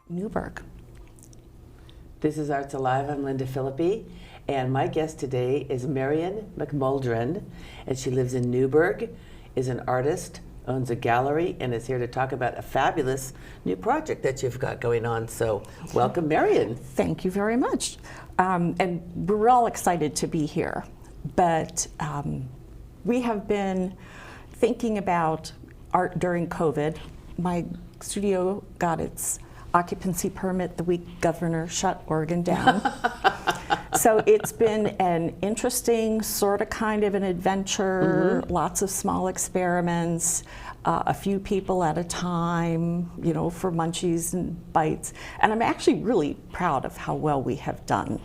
Newburgh. This is Arts Alive. I'm Lynda Phillippi, and my guest today is Marion McMuldren, and she lives in Newburgh, is an artist, owns a gallery, and is here to talk about a fabulous new project that you've got going on. So welcome, Marion. Thank you very much. And we're all excited to be here, but we have been thinking about art during COVID. My studio got its occupancy permit the week Governor shut Oregon down. So it's been an interesting sort of kind of an adventure, lots of small experiments, a few people at a time, you know, for munchies and bites. And I'm actually really proud of how well we have done.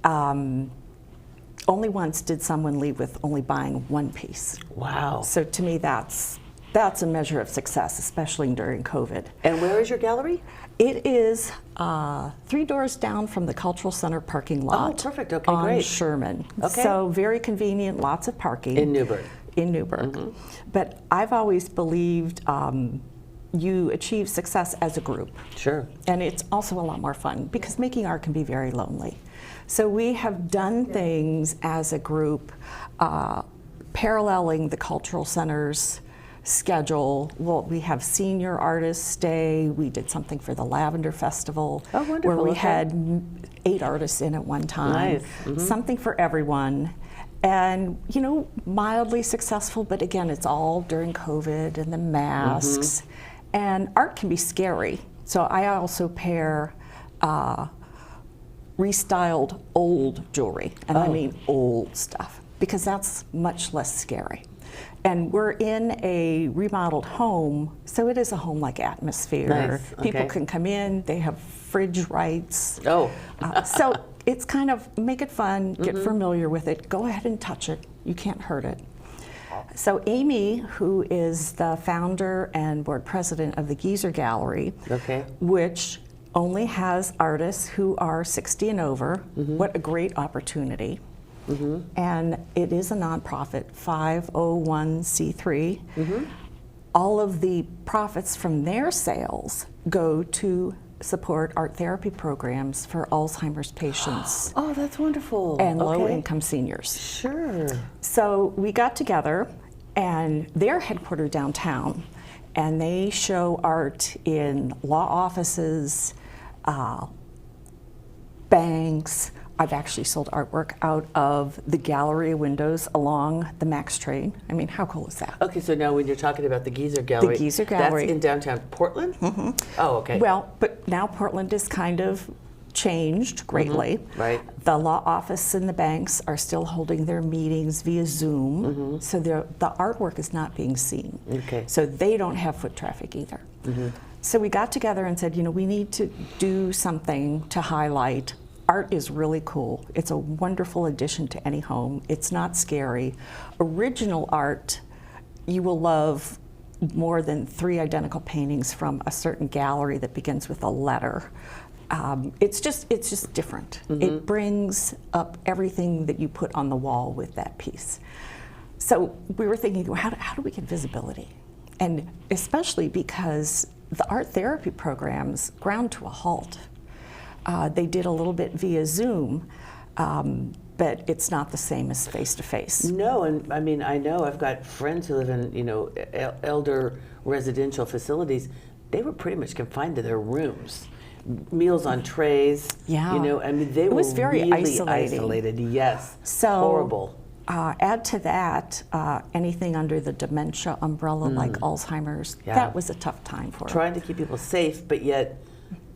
Only once did someone leave with only buying one piece. Wow. So to me, that's a measure of success, especially during COVID. And where is your gallery? It is 3 doors down from the Cultural Center parking lot. Oh, perfect. Okay, on great. Sherman. Okay. So very convenient, lots of parking. In Newburgh. In Newburgh. But I've always believed you achieve success as a group. Sure. And it's also a lot more fun because making art can be very lonely. So we have done things as a group, paralleling the Cultural Center's schedule. Well, we have senior artists stay. We did something for the Lavender Festival. Oh, wonderful. Where we Okay. had 8 artists in at one time. Nice. Something for everyone. And, you know, mildly successful, but again, it's all during COVID and the masks. And art can be scary. So I also pair restyled old jewelry, and I mean old stuff, because that's much less scary. And we're in a remodeled home, so it is a home-like atmosphere. Nice. Okay. People can come in, they have fridge rights. Oh. So it's kind of, make it fun, get familiar with it, go ahead and touch it, you can't hurt it. So Amy, who is the founder and board president of the Geezer Gallery, which only has artists who are 60 and over, what a great opportunity. And it is a nonprofit, 501c3. All of the profits from their sales go to support art therapy programs for Alzheimer's patients. Oh, that's wonderful. And low-income seniors. Sure. So we got together, and they're headquartered downtown, and they show art in law offices, banks. I've actually sold artwork out of the gallery windows along the Max train. I mean, how cool is that? Okay, so now when you're talking about the Geezer Gallery, The Geezer Gallery. That's in downtown Portland? Oh, okay. Well, but now Portland is kind of changed greatly. Right. The law office and the banks are still holding their meetings via Zoom, so the artwork is not being seen. Okay. So they don't have foot traffic either. So we got together and said, you know, we need to do something to highlight art is really cool. It's a wonderful addition to any home. It's not scary. Original art, you will love more than 3 identical paintings from a certain gallery that begins with a letter. It's just different. It brings up everything that you put on the wall with that piece. So we were thinking, well, how do we get visibility? And especially because the art therapy programs ground to a halt. They did a little bit via Zoom, but it's not the same as face-to-face. No, and I mean, I know I've got friends who live in, you know, elder residential facilities. They were pretty much confined to their rooms. Meals on trays. Yeah. You know, I mean, they were was very really isolating. isolated. Yes. So horrible. Add to that anything under the dementia umbrella, like Alzheimer's. That was a tough time for them. Trying to keep people safe, but yet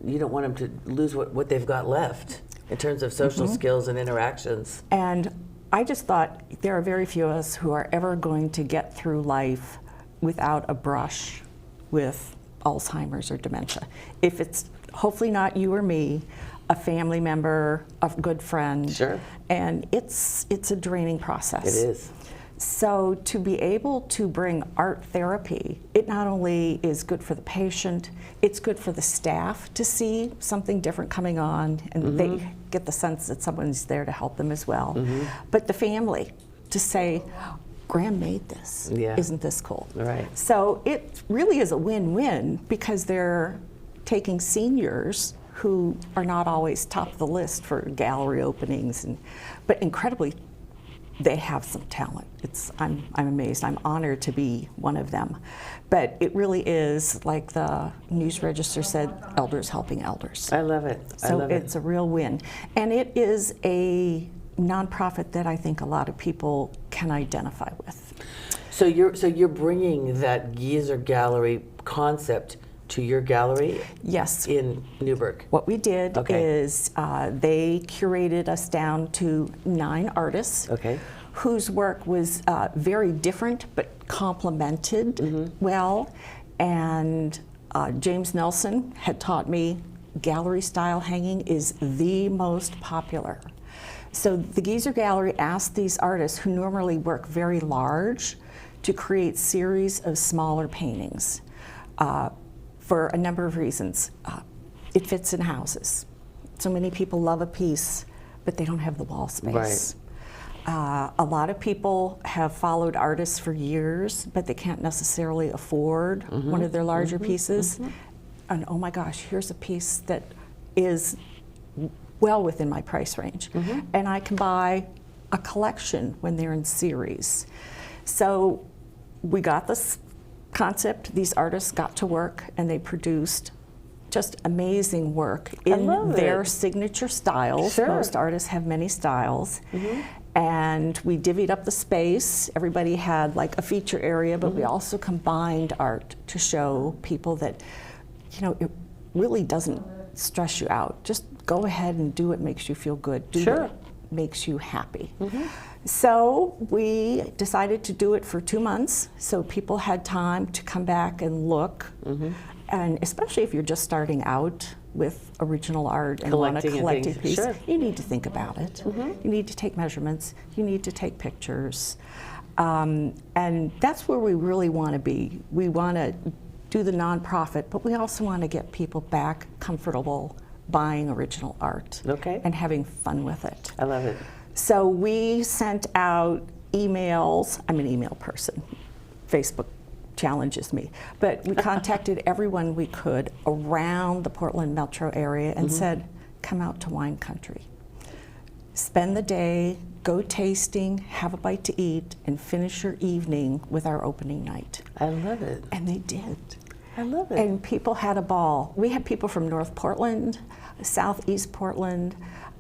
you don't want them to lose what they've got left in terms of social skills and interactions. And I just thought there are very few of us who are ever going to get through life without a brush with Alzheimer's or dementia. If it's hopefully not you or me, a family member, a good friend. Sure. And it's a draining process. It is. So to be able to bring art therapy, it not only is good for the patient, it's good for the staff to see something different coming on, and they get the sense that someone's there to help them as well. But the family, to say, Graham made this, isn't this cool? Right. So it really is a win-win, because they're taking seniors who are not always top of the list for gallery openings, but incredibly, they have some talent. I'm amazed. I'm honored to be one of them. But it really is, like the News Register said, elders helping elders. I love it. So it's a real win. And it is a nonprofit that I think a lot of people can identify with. So you're bringing that Geyser Gallery concept to your gallery? Yes. In Newburgh? What we did is they curated us down to 9 artists whose work was very different but complemented well. And James Nelson had taught me gallery style hanging is the most popular. So the Geyser Gallery asked these artists, who normally work very large, to create series of smaller paintings. For a number of reasons. It fits in houses. So many people love a piece, but they don't have the wall space. Right. A lot of people have followed artists for years, but they can't necessarily afford one of their larger pieces. And oh my gosh, here's a piece that is well within my price range. And I can buy a collection when they're in series. So we got this concept, these artists got to work, and they produced just amazing work in their signature styles. Most artists have many styles. And we divvied up the space. Everybody had like a feature area, but we also combined art to show people that, you know, it really doesn't stress you out. Just go ahead and do what makes you feel good. Do what makes you happy. So we decided to do it for 2 months, so people had time to come back and look. And especially if you're just starting out with original art and want to collect a piece, you need to think about it. You need to take measurements, you need to take pictures. And that's where we really want to be. We want to do the nonprofit, but we also want to get people back comfortable buying original art and having fun with it. I love it. So we sent out emails. I'm an email person. Facebook challenges me. But we contacted everyone we could around the Portland metro area and said, come out to wine country. Spend the day, go tasting, have a bite to eat, and finish your evening with our opening night. I love it. And they did. I love it. And people had a ball. We had people from North Portland, Southeast Portland,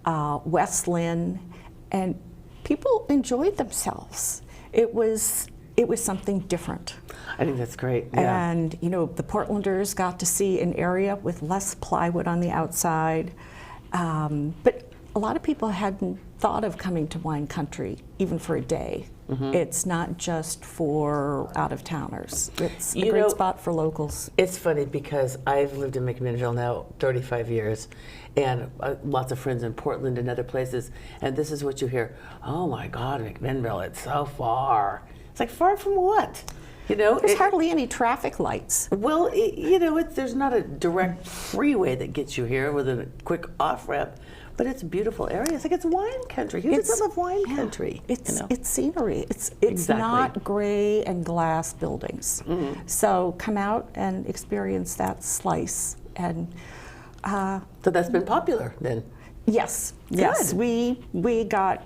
West Lynn, and people enjoyed themselves. It was something different. I think that's great. And you know, the Portlanders got to see an area with less plywood on the outside, but a lot of people hadn't thought of coming to wine country even for a day. It's not just for out-of-towners. It's a great spot for locals. It's funny because I've lived in McMinnville now 35 years, and lots of friends in Portland and other places, and this is what you hear: oh my God, McMinnville, it's so far. It's like, far from what? You know, there's hardly any traffic lights. Well, you know, there's not a direct freeway that gets you here with a quick off-ramp. But it's a beautiful area. It's like it's wine country. Who doesn't love wine country? It's scenery. It's not gray and glass buildings. So come out and experience that slice. And so that's been popular then. Yes. Yes. We got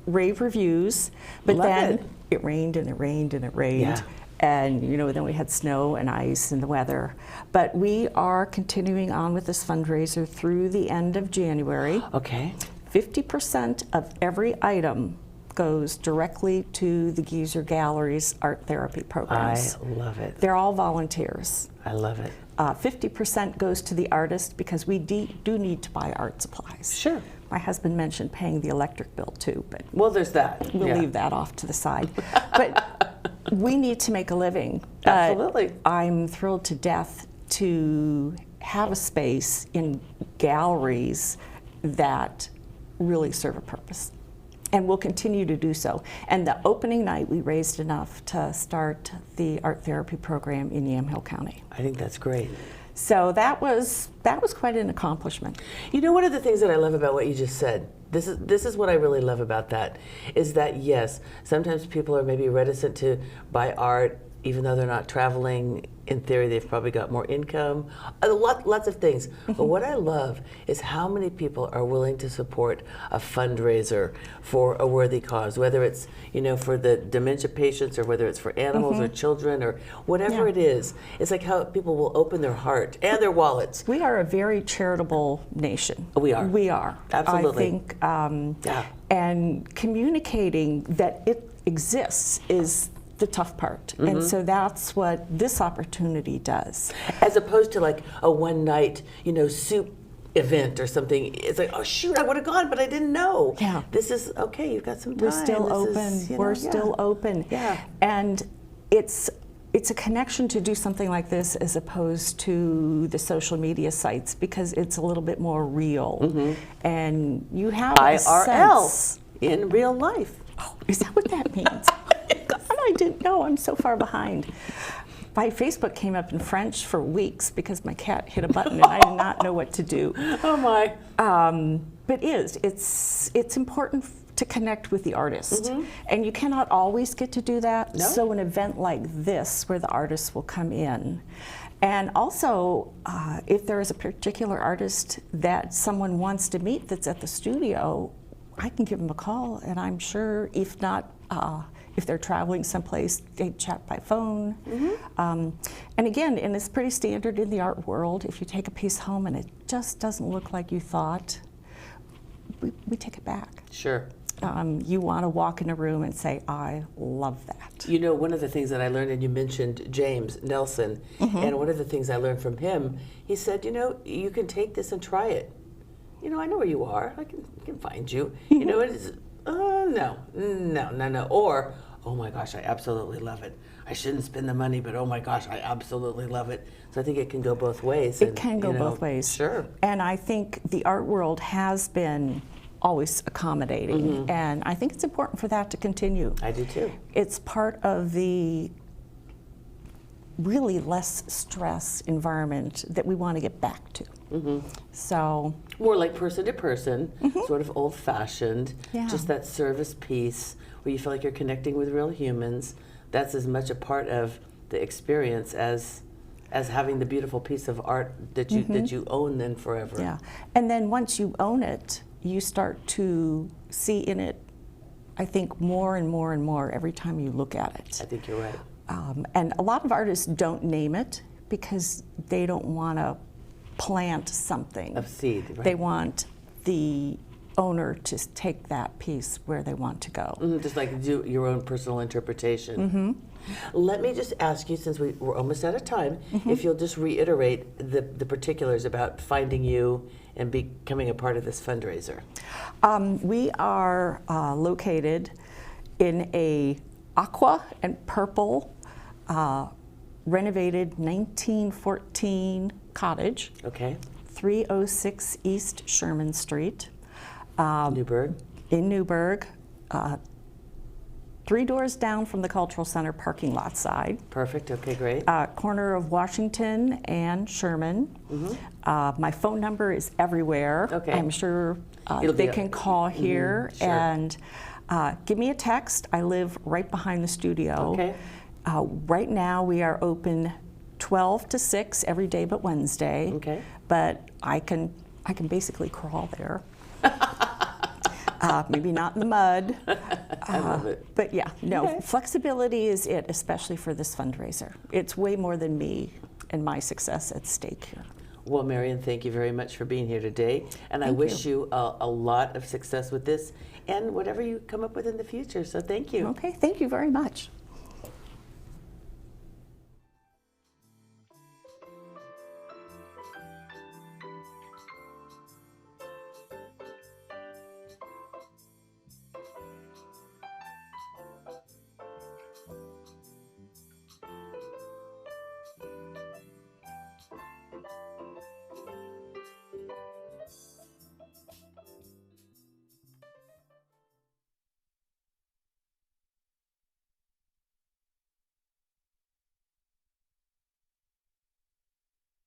rave reviews, but then it rained and it rained and it rained. Yeah. And you know, then we had snow and ice and the weather. But we are continuing on with this fundraiser through the end of January. 50% of every item goes directly to the Geyser Gallery's art therapy programs. I love it. They're all volunteers. I love it. 50% goes to the artist because we do need to buy art supplies. Sure. My husband mentioned paying the electric bill too, but well, there's that. We'll leave that off to the side. But we need to make a living. Absolutely. I'm thrilled to death to have a space in galleries that really serve a purpose. And we'll continue to do so. And the opening night, we raised enough to start the art therapy program in Yamhill County. I think that's great. So that was quite an accomplishment. You know, one of the things that I love about what you just said, this is what I really love about that, is that yes, sometimes people are maybe reticent to buy art, even though they're not traveling. In theory, they've probably got more income, lots of things. But what I love is how many people are willing to support a fundraiser for a worthy cause, whether it's, you know, for the dementia patients or whether it's for animals or children or whatever it is. It's like how people will open their heart and their wallets. We are a very charitable nation. We are. We are. Absolutely. I think, and communicating that it exists is the tough part. And so that's what this opportunity does. As opposed to like a one night, you know, soup event or something. It's like, oh shoot, I would have gone, but I didn't know. Yeah. This is, okay, you've got some time. We're still This open. is, We're still open. Yeah. And it's a connection to do something like this as opposed to the social media sites, because it's a little bit more real. And you have IRL, a sense. in real life. Oh, is that what that means? I didn't know. I'm so far behind. My Facebook came up in French for weeks because my cat hit a button and I did not know what to do. Oh my. But it's important to connect with the artist. And you cannot always get to do that. No. So an event like this where the artist will come in. And also, if there is a particular artist that someone wants to meet that's at the studio, I can give them a call, and I'm sure if not, if they're traveling someplace, they chat by phone. And again, and it's pretty standard in the art world, if you take a piece home and it just doesn't look like you thought, we take it back. Sure. You want to walk in a room and say, I love that. You know, one of the things that I learned, and you mentioned James Nelson, and one of the things I learned from him, he said, you know, you can take this and try it. You know, I know where you are. I can find you. You know, it's, no. Or, oh my gosh, I absolutely love it. I shouldn't spend the money, but oh my gosh, I absolutely love it. So I think it can go both ways. It can go both ways. Sure. And I think the art world has been always accommodating, and I think it's important for that to continue. I do too. It's part of the really less stress environment that we want to get back to. So more like person to person, sort of old-fashioned, just that service piece where you feel like you're connecting with real humans. That's as much a part of the experience as having the beautiful piece of art that you own then forever. Yeah, and then once you own it, you start to see in it, I think, more and more and more every time you look at it. I think you're right. And a lot of artists don't name it because they don't want to plant something. A seed, right. They want the owner to take that piece where they want to go. Just like do your own personal interpretation. Let me just ask you, since we're almost out of time, if you'll just reiterate the particulars about finding you and becoming a part of this fundraiser. We are located in a aqua and purple renovated 1914 cottage. Okay. 306 East Sherman Street. Newburgh. In Newburgh. 3 doors down from the Cultural Center parking lot side. Perfect, okay, great. Corner of Washington and Sherman. My phone number is everywhere. Okay. I'm sure they can call here sure. and give me a text. I live right behind the studio. Okay. Right now we are open 12 to 6 every day but Wednesday. Okay. But I can basically crawl there. Maybe not in the mud. I love it. But yeah, no, Okay. flexibility is it, especially for this fundraiser. It's way more than me and my success at stake here. Well, Marion, thank you very much for being here today. And I wish you a lot of success with this and whatever you come up with in the future. So thank you. Okay, thank you very much.